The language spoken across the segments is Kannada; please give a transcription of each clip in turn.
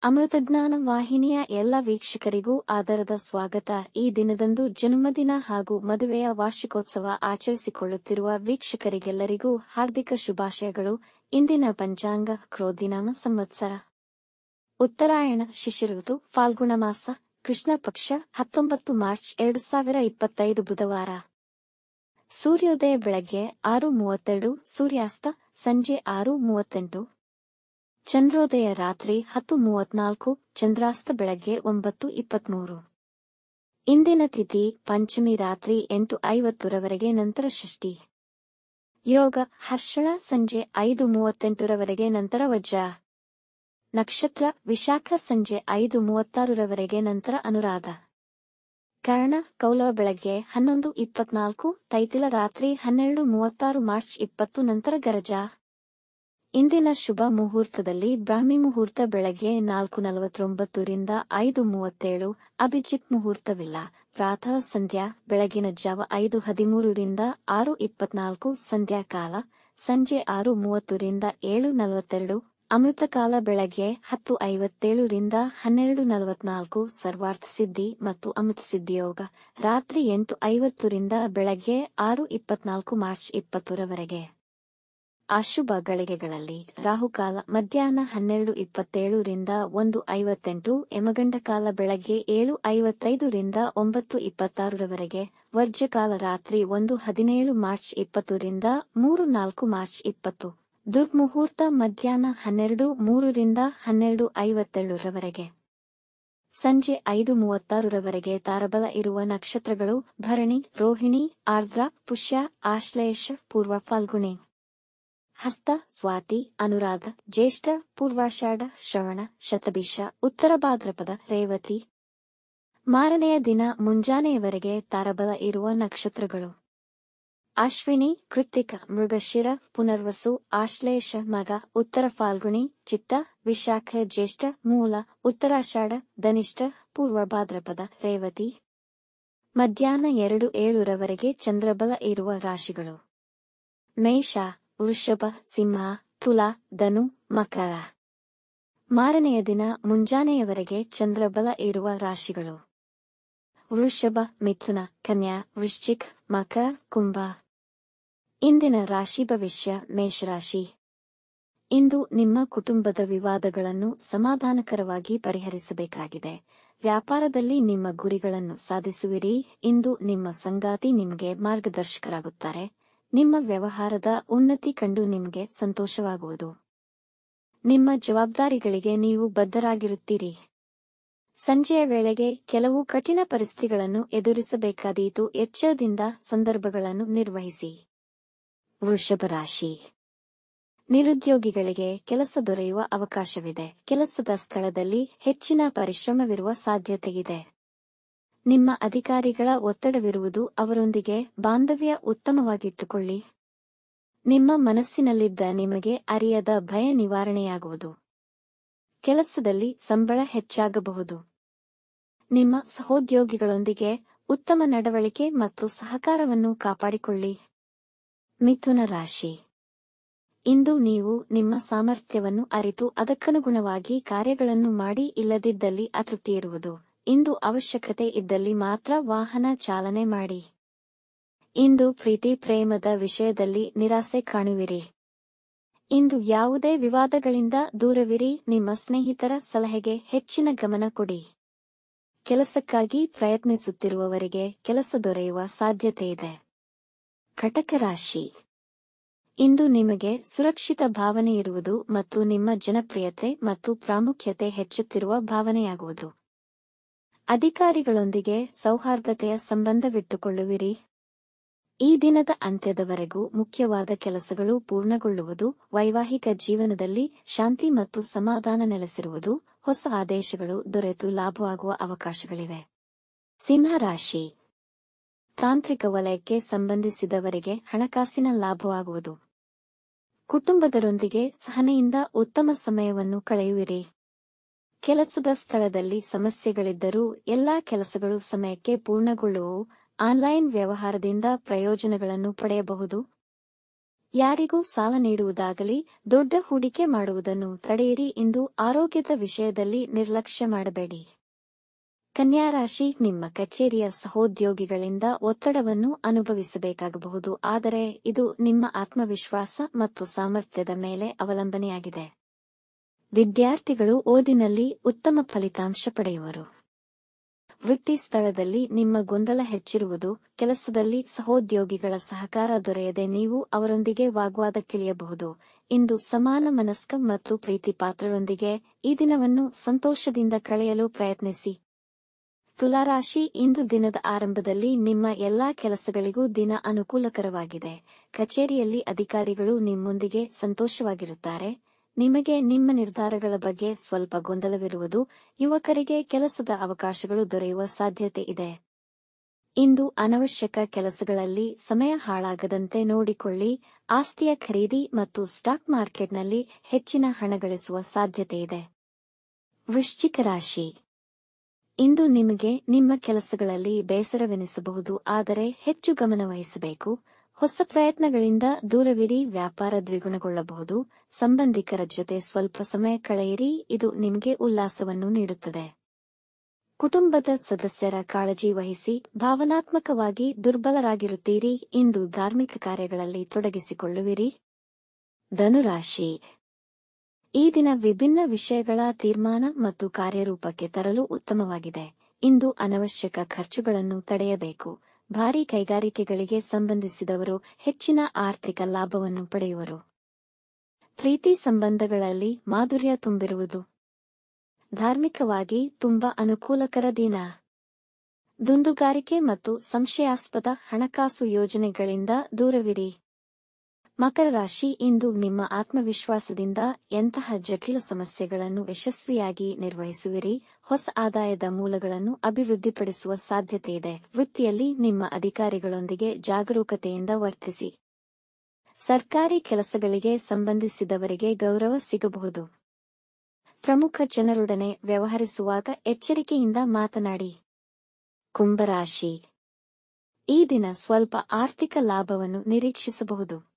ಅಮೃತಜ್ಞಾನ ವಾಹಿನಿಯ ಎಲ್ಲ ವೀಕ್ಷಕರಿಗೂ ಆದರದ ಸ್ವಾಗತ. ಈ ದಿನದಂದು ಜನ್ಮದಿನ ಹಾಗೂ ಮದುವೆಯ ವಾರ್ಷಿಕೋತ್ಸವ ಆಚರಿಸಿಕೊಳ್ಳುತ್ತಿರುವ ವೀಕ್ಷಕರಿಗೆಲ್ಲರಿಗೂ ಹಾರ್ದಿಕ ಶುಭಾಶಯಗಳು. ಇಂದಿನ ಪಂಚಾಂಗ ಕ್ರೋಧಿನಾಮ ಸಂವತ್ಸರ ಉತ್ತರಾಯಣ ಶಿಶಿಋತು ಫಾಲ್ಗುಣ ಮಾಸ ಕೃಷ್ಣ ಪಕ್ಷ 19 ಮಾರ್ಚ್ 2025 ಬುಧವಾರ. ಸೂರ್ಯೋದಯ ಬೆಳಗ್ಗೆ 6:32, ಸೂರ್ಯಾಸ್ತ ಸಂಜೆ 6:38. ಚಂದ್ರೋದಯ ರಾತ್ರಿ 10:34, ಚಂದ್ರಾಸ್ತ ಬೆಳಗ್ಗೆ 9:23. ಇಂದಿನ ತಿಥಿ ಪಂಚಮಿ ರಾತ್ರಿ 8:50 ನಂತರ ಷಷ್ಠಿ. ಯೋಗ ಹರ್ಷಣ ಸಂಜೆ 5:38 ನಂತರ ವಜ್ರ. ನಕ್ಷತ್ರ ವಿಶಾಖ ಸಂಜೆ 5:36 ನಂತರ ಅನುರಾಧ. ಕರ್ಣ ಕೌಲವ ಬೆಳಗ್ಗೆ 11:24, ತೈತಿಲ ರಾತ್ರಿ 12:36 ಮಾರ್ಚ್ 20 ನಂತರ ಗರಜ. ಇಂದಿನ ಶುಭ ಮುಹೂರ್ತದಲ್ಲಿ ಬ್ರಾಹ್ಮಿ ಮುಹೂರ್ತ ಬೆಳಗ್ಗೆ 4:49 ರಿಂದ 5:37, ಅಭಿಜಿತ್ ಮುಹೂರ್ತವಿಲ್ಲ. ಪ್ರಾತಃ ಸಂಧ್ಯಾ ಬೆಳಗಿನ ಜಾವ 5:13 ರಿಂದ 6:24, ಸಂಧ್ಯಾಕಾಲ ಸಂಜೆ 6:30 ರಿಂದ 7:42, ಅಮೃತಕಾಲ ಬೆಳಗ್ಗೆ 10:57 ರಿಂದ 12:44, ಸರ್ವಾರ್ಥ ಸಿದ್ಧಿ ಮತ್ತು ಅಮೃತ ಸಿದ್ಧಿಯೋಗ ರಾತ್ರಿ 8:50 ರಿಂದ ಬೆಳಗ್ಗೆ 6:24 ಮಾರ್ಚ್ 20 ಅಶುಭ ಗಳಿಗೆಗಳಲ್ಲಿ ರಾಹುಕಾಲ ಮಧ್ಯಾಹ್ನ 12:27 ರಿಂದ 1:58, ಯಮಗಂಡಕಾಲ ಬೆಳಗ್ಗೆ 7:55 ರಿಂದ 9:26, ವರ್ಜ್ಯಕಾಲ ರಾತ್ರಿ 1:17 ಮಾರ್ಚ್ 20 ರಿಂದ 3:04 ಮಾರ್ಚ್ 20. ದುರ್ಮುಹೂರ್ತ ಮಧ್ಯಾಹ್ನ 12:03 ರಿಂದ 12:57 ಸಂಜೆ 5:36 ತಾರಬಲ ಇರುವ ನಕ್ಷತ್ರಗಳು ಭರಣಿ, ರೋಹಿಣಿ, ಆರ್ದ್ರ, ಪುಷ್ಯ, ಆಶ್ಲೇಷ, ಪೂರ್ವ ಫಾಲ್ಗುಣಿ, ಹಸ್ತ, ಸ್ವಾತಿ, ಅನುರಾಧ, ಜ್ಯೇಷ್ಠ, ಪೂರ್ವಾಷಾಢ, ಶ್ರವಣ, ಶತಭಿಷ, ಉತ್ತರ ಭಾದ್ರಪದ, ರೇವತಿ. ಮಾರನೆಯ ದಿನ ಮುಂಜಾನೆಯವರೆಗೆ ತಾರಬಲ ಇರುವ ನಕ್ಷತ್ರಗಳು ಅಶ್ವಿನಿ, ಕೃತ್ತಿಕ, ಮೃಗಶಿರ, ಪುನರ್ವಸು, ಆಶ್ಲೇಷ, ಮಗ, ಉತ್ತರ ಫಾಲ್ಗುಣಿ, ಚಿತ್ತ, ವಿಶಾಖ, ಜ್ಯೇಷ್ಠ, ಮೂಲ, ಉತ್ತರಾಷಾಢ, ಧನಿಷ್ಠ, ಪೂರ್ವ ಭಾದ್ರಪದ, ರೇವತಿ. ಮಧ್ಯಾಹ್ನ 2:07 ಚಂದ್ರಬಲ ಇರುವ ರಾಶಿಗಳು ಮೇಷ, ವೃಷಭ, ಸಿಂಹ, ತುಲಾ, ಧನು, ಮಕರ. ಮಾರನೆಯ ದಿನ ಮುಂಜಾನೆಯವರೆಗೆ ಚಂದ್ರಬಲ ಇರುವ ರಾಶಿಗಳು ವೃಷಭ, ಮಿಥುನ, ಕನ್ಯಾ, ವೃಶ್ಚಿಕ, ಮಕರ, ಕುಂಭ. ಇಂದಿನ ರಾಶಿ ಭವಿಷ್ಯ ಮೇಷರಾಶಿ. ಇಂದು ನಿಮ್ಮ ಕುಟುಂಬದ ವಿವಾದಗಳನ್ನು ಸಮಾಧಾನಕರವಾಗಿ ಪರಿಹರಿಸಬೇಕಾಗಿದೆ. ವ್ಯಾಪಾರದಲ್ಲಿ ನಿಮ್ಮ ಗುರಿಗಳನ್ನು ಸಾಧಿಸುವಿರಿ. ಇಂದು ನಿಮ್ಮ ಸಂಗಾತಿ ನಿಮಗೆ ಮಾರ್ಗದರ್ಶಕರಾಗುತ್ತಾರೆ. ನಿಮ್ಮ ವ್ಯವಹಾರದ ಉನ್ನತಿ ಕಂಡು ನಿಮಗೆ ಸಂತೋಷವಾಗುವುದು. ನಿಮ್ಮ ಜವಾಬ್ದಾರಿಗಳಿಗೆ ನೀವು ಬದ್ಧರಾಗಿರುತ್ತೀರಿ. ಸಂಜೆಯ ವೇಳೆಗೆ ಕೆಲವು ಕಠಿಣ ಪರಿಸ್ಥಿತಿಗಳನ್ನು ಎದುರಿಸಬೇಕಾದೀತು. ಎಚ್ಚರದಿಂದ ಸಂದರ್ಭಗಳನ್ನು ನಿರ್ವಹಿಸಿ. ವೃಷಭ ರಾಶಿ. ನಿರುದ್ಯೋಗಿಗಳಿಗೆ ಕೆಲಸ ದೊರೆಯುವ ಅವಕಾಶವಿದೆ. ಕೆಲಸದ ಸ್ಥಳದಲ್ಲಿ ಹೆಚ್ಚಿನ ಪರಿಶ್ರಮವಿರುವ ಸಾಧ್ಯತೆಯಿದೆ. ನಿಮ್ಮ ಅಧಿಕಾರಿಗಳ ಒತ್ತಡವಿರುವುದು. ಅವರೊಂದಿಗೆ ಬಾಂಧವ್ಯ ಉತ್ತಮವಾಗಿಟ್ಟುಕೊಳ್ಳಿ. ನಿಮ್ಮ ಮನಸ್ಸಿನಲ್ಲಿದ್ದ ನಿಮಗೆ ಅರಿಯದ ಭಯ ನಿವಾರಣೆಯಾಗುವುದು. ಕೆಲಸದಲ್ಲಿ ಸಂಬಳ ಹೆಚ್ಚಾಗಬಹುದು. ನಿಮ್ಮ ಸಹೋದ್ಯೋಗಿಗಳೊಂದಿಗೆ ಉತ್ತಮ ನಡವಳಿಕೆ ಮತ್ತು ಸಹಕಾರವನ್ನು ಕಾಪಾಡಿಕೊಳ್ಳಿ. ಮಿಥುನ ರಾಶಿ. ಇಂದು ನೀವು ನಿಮ್ಮ ಸಾಮರ್ಥ್ಯವನ್ನು ಅರಿತು ಅದಕ್ಕನುಗುಣವಾಗಿ ಕಾರ್ಯಗಳನ್ನು ಮಾಡಿ. ಇಲ್ಲದಿದ್ದಲ್ಲಿ ಅತೃಪ್ತಿ ಇರುವುದು. ಇಂದು ಅವಶ್ಯಕತೆ ಇದ್ದಲ್ಲಿ ಮಾತ್ರ ವಾಹನ ಚಾಲನೆ ಮಾಡಿ. ಇಂದು ಪ್ರೀತಿ ಪ್ರೇಮದ ವಿಷಯದಲ್ಲಿ ನಿರಾಸೆ ಕಾಣುವಿರಿ. ಇಂದು ಯಾವುದೇ ವಿವಾದಗಳಿಂದ ದೂರವಿರಿ. ನಿಮ್ಮ ಸ್ನೇಹಿತರ ಸಲಹೆಗೆ ಹೆಚ್ಚಿನ ಗಮನ ಕೊಡಿ. ಕೆಲಸಕ್ಕಾಗಿ ಪ್ರಯತ್ನಿಸುತ್ತಿರುವವರಿಗೆ ಕೆಲಸ ದೊರೆಯುವ ಸಾಧ್ಯತೆಯಿದೆ. ಕಟಕ ರಾಶಿ. ಇಂದು ನಿಮಗೆ ಸುರಕ್ಷಿತ ಭಾವನೆ ಇರುವುದು ಮತ್ತು ನಿಮ್ಮ ಜನಪ್ರಿಯತೆ ಮತ್ತು ಪ್ರಾಮುಖ್ಯತೆ ಹೆಚ್ಚುತ್ತಿರುವ ಭಾವನೆಯಾಗುವುದು. ಅಧಿಕಾರಿಗಳೊಂದಿಗೆ ಸೌಹಾರ್ದತೆಯ ಸಂಬಂಧವಿಟ್ಟುಕೊಳ್ಳುವಿರಿ. ಈ ದಿನದ ಅಂತ್ಯದವರೆಗೂ ಮುಖ್ಯವಾದ ಕೆಲಸಗಳು ಪೂರ್ಣಗೊಳ್ಳುವುದು. ವೈವಾಹಿಕ ಜೀವನದಲ್ಲಿ ಶಾಂತಿ ಮತ್ತು ಸಮಾಧಾನ ನೆಲೆಸಿರುವುದು. ಹೊಸ ಆದೇಶಗಳು ದೊರೆತು ಲಾಭವಾಗುವ ಅವಕಾಶಗಳಿವೆ. ಸಿಂಹ ರಾಶಿ. ತಾಂತ್ರಿಕ ವಲಯಕ್ಕೆ ಸಂಬಂಧಿಸಿದವರಿಗೆ ಹಣಕಾಸಿನ ಲಾಭವಾಗುವುದು. ಕುಟುಂಬದರೊಂದಿಗೆ ಸಹನೆಯಿಂದ ಉತ್ತಮ ಸಮಯವನ್ನು ಕಳೆಯುವಿರಿ. ಕೆಲಸದ ಸ್ಥಳದಲ್ಲಿ ಸಮಸ್ಯೆಗಳಿದ್ದರೂ ಎಲ್ಲಾ ಕೆಲಸಗಳು ಸಮಯಕ್ಕೆ ಪೂರ್ಣಗೊಳ್ಳುವವು. ಆನ್ಲೈನ್ ವ್ಯವಹಾರದಿಂದ ಪ್ರಯೋಜನಗಳನ್ನು ಪಡೆಯಬಹುದು. ಯಾರಿಗೂ ಸಾಲ ನೀಡುವುದಾಗಲಿ ದೊಡ್ಡ ಹೂಡಿಕೆ ಮಾಡುವುದನ್ನು ತಡೆಯಿರಿ. ಇಂದು ಆರೋಗ್ಯದ ವಿಷಯದಲ್ಲಿ ನಿರ್ಲಕ್ಷ್ಯ ಮಾಡಬೇಡಿ. ಕನ್ಯಾ ರಾಶಿ, ನಿಮ್ಮ ಕಚೇರಿಯ ಸಹೋದ್ಯೋಗಿಗಳಿಂದ ಒತ್ತಡವನ್ನು ಅನುಭವಿಸಬೇಕಾಗಬಹುದು, ಆದರೆ ಇದು ನಿಮ್ಮ ಆತ್ಮವಿಶ್ವಾಸ ಮತ್ತು ಸಾಮರ್ಥ್ಯದ ಮೇಲೆ ಅವಲಂಬನೆಯಾಗಿದೆ. ವಿದ್ಯಾರ್ಥಿಗಳು ಓದಿನಲ್ಲಿ ಉತ್ತಮ ಫಲಿತಾಂಶ ಪಡೆಯುವರು. ವೃತ್ತಿ ಸ್ಥಳದಲ್ಲಿ ನಿಮ್ಮ ಗೊಂದಲ ಹೆಚ್ಚಿರುವುದು, ಕೆಲಸದಲ್ಲಿ ಸಹೋದ್ಯೋಗಿಗಳ ಸಹಕಾರ ದೊರೆಯದೆ ನೀವು ಅವರೊಂದಿಗೆ ವಾಗ್ವಾದಕ್ಕಿಳಿಯಬಹುದು. ಇಂದು ಸಮಾನ ಮನಸ್ಕ ಮತ್ತು ಪ್ರೀತಿಪಾತ್ರರೊಂದಿಗೆ ಈ ದಿನವನ್ನು ಸಂತೋಷದಿಂದ ಕಳೆಯಲು ಪ್ರಯತ್ನಿಸಿ. ತುಲಾರಾಶಿ, ಇಂದು ದಿನದ ಆರಂಭದಲ್ಲಿ ನಿಮ್ಮ ಎಲ್ಲಾ ಕೆಲಸಗಳಿಗೂ ದಿನ ಅನುಕೂಲಕರವಾಗಿದೆ. ಕಚೇರಿಯಲ್ಲಿ ಅಧಿಕಾರಿಗಳು ನಿಮ್ಮೊಂದಿಗೆ ಸಂತೋಷವಾಗಿರುತ್ತಾರೆ. ನಿಮಗೆ ನಿಮ್ಮ ನಿರ್ಧಾರಗಳ ಬಗ್ಗೆ ಸ್ವಲ್ಪ ಗೊಂದಲವಿರುವುದು, ಯುವಕರಿಗೆ ಕೆಲಸದ ಅವಕಾಶಗಳು ದೊರೆಯುವ ಸಾಧ್ಯತೆ ಇದೆ. ಇಂದು ಅನವಶ್ಯಕ ಕೆಲಸಗಳಲ್ಲಿ ಸಮಯ ಹಾಳಾಗದಂತೆ ನೋಡಿಕೊಳ್ಳಿ. ಆಸ್ತಿಯ ಖರೀದಿ ಮತ್ತು ಸ್ಟಾಕ್ ಮಾರ್ಕೆಟ್ನಲ್ಲಿ ಹೆಚ್ಚಿನ ಹಣ ಗಳಿಸುವ ಸಾಧ್ಯತೆಯಿದೆ. ವೃಶ್ಚಿಕ ರಾಶಿ, ಇಂದು ನಿಮಗೆ ನಿಮ್ಮ ಕೆಲಸಗಳಲ್ಲಿ ಬೇಸರವೆನಿಸಬಹುದು, ಆದರೆ ಹೆಚ್ಚು ಗಮನ ವಹಿಸಬೇಕು. ಹೊಸ ಪ್ರಯತ್ನಗಳಿಂದ ದೂರವಿರಿ. ವ್ಯಾಪಾರ ದ್ವಿಗುಣಗೊಳ್ಳಬಹುದು. ಸಂಬಂಧಿಕರ ಜೊತೆ ಸ್ವಲ್ಪ ಸಮಯ ಕಳೆಯಿರಿ, ಇದು ನಿಮಗೆ ಉಲ್ಲಾಸವನ್ನು ನೀಡುತ್ತದೆ. ಕುಟುಂಬದ ಸದಸ್ಯರ ಕಾಳಜಿ ವಹಿಸಿ. ಭಾವನಾತ್ಮಕವಾಗಿ ದುರ್ಬಲರಾಗಿರುತ್ತೀರಿ. ಇಂದು ಧಾರ್ಮಿಕ ಕಾರ್ಯಗಳಲ್ಲಿ ತೊಡಗಿಸಿಕೊಳ್ಳುವಿರಿ. ಧನುರಾಶಿ, ಈ ದಿನ ವಿಭಿನ್ನ ವಿಷಯಗಳ ತೀರ್ಮಾನ ಮತ್ತು ಕಾರ್ಯರೂಪಕ್ಕೆ ತರಲು ಉತ್ತಮವಾಗಿದೆ. ಇಂದು ಅನವಶ್ಯಕ ಖರ್ಚುಗಳನ್ನು ತಡೆಯಬೇಕು. ಭಾರೀ ಕೈಗಾರಿಕೆಗಳಿಗೆ ಸಂಬಂಧಿಸಿದವರು ಹೆಚ್ಚಿನ ಆರ್ಥಿಕ ಲಾಭವನ್ನು ಪಡೆಯುವರು. ಪ್ರೀತಿ ಸಂಬಂಧಗಳಲ್ಲಿ ಮಾಧುರ್ಯ ತುಂಬಿರುವುದು. ಧಾರ್ಮಿಕವಾಗಿ ತುಂಬಾ ಅನುಕೂಲಕರ ದಿನ. ದುಂದುಗಾರಿಕೆ ಮತ್ತು ಸಂಶಯಾಸ್ಪದ ಹಣಕಾಸು ಯೋಜನೆಗಳಿಂದ ದೂರವಿರಿ. ಮಕರ ರಾಶಿ, ಇಂದು ನಿಮ್ಮ ಆತ್ಮವಿಶ್ವಾಸದಿಂದ ಎಂತಹ ಜಟಿಲ ಸಮಸ್ಯೆಗಳನ್ನು ಯಶಸ್ವಿಯಾಗಿ ನಿರ್ವಹಿಸುವಿರಿ. ಹೊಸ ಆದಾಯದ ಮೂಲಗಳನ್ನು ಅಭಿವೃದ್ಧಿಪಡಿಸುವ ಸಾಧ್ಯತೆಯಿದೆ. ವೃತ್ತಿಯಲ್ಲಿ ನಿಮ್ಮ ಅಧಿಕಾರಿಗಳೊಂದಿಗೆ ಜಾಗರೂಕತೆಯಿಂದ ವರ್ತಿಸಿ. ಸರ್ಕಾರಿ ಕೆಲಸಗಳಿಗೆ ಸಂಬಂಧಿಸಿದವರಿಗೆ ಗೌರವ ಸಿಗಬಹುದು. ಪ್ರಮುಖ ಜನರೊಡನೆ ವ್ಯವಹರಿಸುವಾಗ ಎಚ್ಚರಿಕೆಯಿಂದ ಮಾತನಾಡಿ. ಕುಂಭರಾಶಿ, ಈ ದಿನ ಸ್ವಲ್ಪ ಆರ್ಥಿಕ ಲಾಭವನ್ನು ನಿರೀಕ್ಷಿಸಬಹುದು.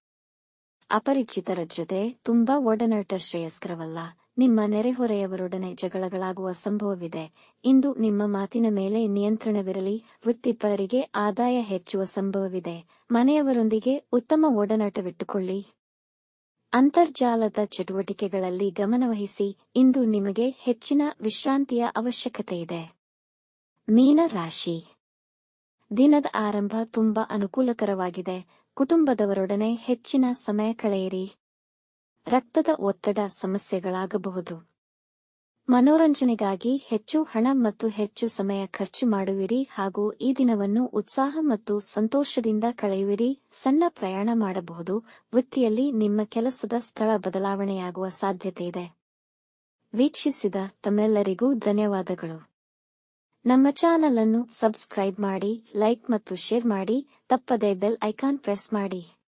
ಅಪರಿಚಿತರ ಜೊತೆ ತುಂಬಾ ಒಡನಾಟ ಶ್ರೇಯಸ್ಕರವಲ್ಲ. ನಿಮ್ಮ ನೆರೆಹೊರೆಯವರೊಡನೆ ಜಗಳಗಳಾಗುವ ಸಂಭವವಿದೆ. ಇಂದು ನಿಮ್ಮ ಮಾತಿನ ಮೇಲೆ ನಿಯಂತ್ರಣವಿರಲಿ. ವೃತ್ತಿಪರರಿಗೆ ಆದಾಯ ಹೆಚ್ಚುವ ಸಂಭವವಿದೆ. ಮನೆಯವರೊಂದಿಗೆ ಉತ್ತಮ ಒಡನಾಟವಿಟ್ಟುಕೊಳ್ಳಿ. ಅಂತರ್ಜಾಲದ ಚಟುವಟಿಕೆಗಳಲ್ಲಿ ಗಮನವಹಿಸಿ. ಇಂದು ನಿಮಗೆ ಹೆಚ್ಚಿನ ವಿಶ್ರಾಂತಿಯ ಅವಶ್ಯಕತೆಯಿದೆ. ಮೀನ ರಾಶಿ, ದಿನದ ಆರಂಭ ತುಂಬಾ ಅನುಕೂಲಕರವಾಗಿದೆ. ಕುಟುಂಬದವರೊಡನೆ ಹೆಚ್ಚಿನ ಸಮಯ ಕಳೆಯಿರಿ. ರಕ್ತದ ಒತ್ತಡ ಸಮಸ್ಯೆಗಳಾಗಬಹುದು. ಮನೋರಂಜನೆಗಾಗಿ ಹೆಚ್ಚು ಹಣ ಮತ್ತು ಹೆಚ್ಚು ಸಮಯ ಖರ್ಚು ಮಾಡುವಿರಿ ಹಾಗೂ ಈ ದಿನವನ್ನು ಉತ್ಸಾಹ ಮತ್ತು ಸಂತೋಷದಿಂದ ಕಳೆಯುವಿರಿ. ಸಣ್ಣ ಪ್ರಯಾಣ ಮಾಡಬಹುದು. ವೃತ್ತಿಯಲ್ಲಿ ನಿಮ್ಮ ಕೆಲಸದ ಸ್ಥಳ ಬದಲಾವಣೆಯಾಗುವ ಸಾಧ್ಯತೆಯಿದೆ. ವೀಕ್ಷಿಸಿದ ತಮ್ಮೆಲ್ಲರಿಗೂ ಧನ್ಯವಾದಗಳು. ನಮ್ಮ ಚಾನಲ್ ಅನ್ನು ಸಬ್ಸ್ಕ್ರೈಬ್ ಮಾಡಿ, ಲೈಕ್ ಮತ್ತು ಶೇರ್ ಮಾಡಿ. ತಪ್ಪದೇ ಬೆಲ್ ಐಕಾನ್ ಪ್ರೆಸ್ ಮಾಡಿ.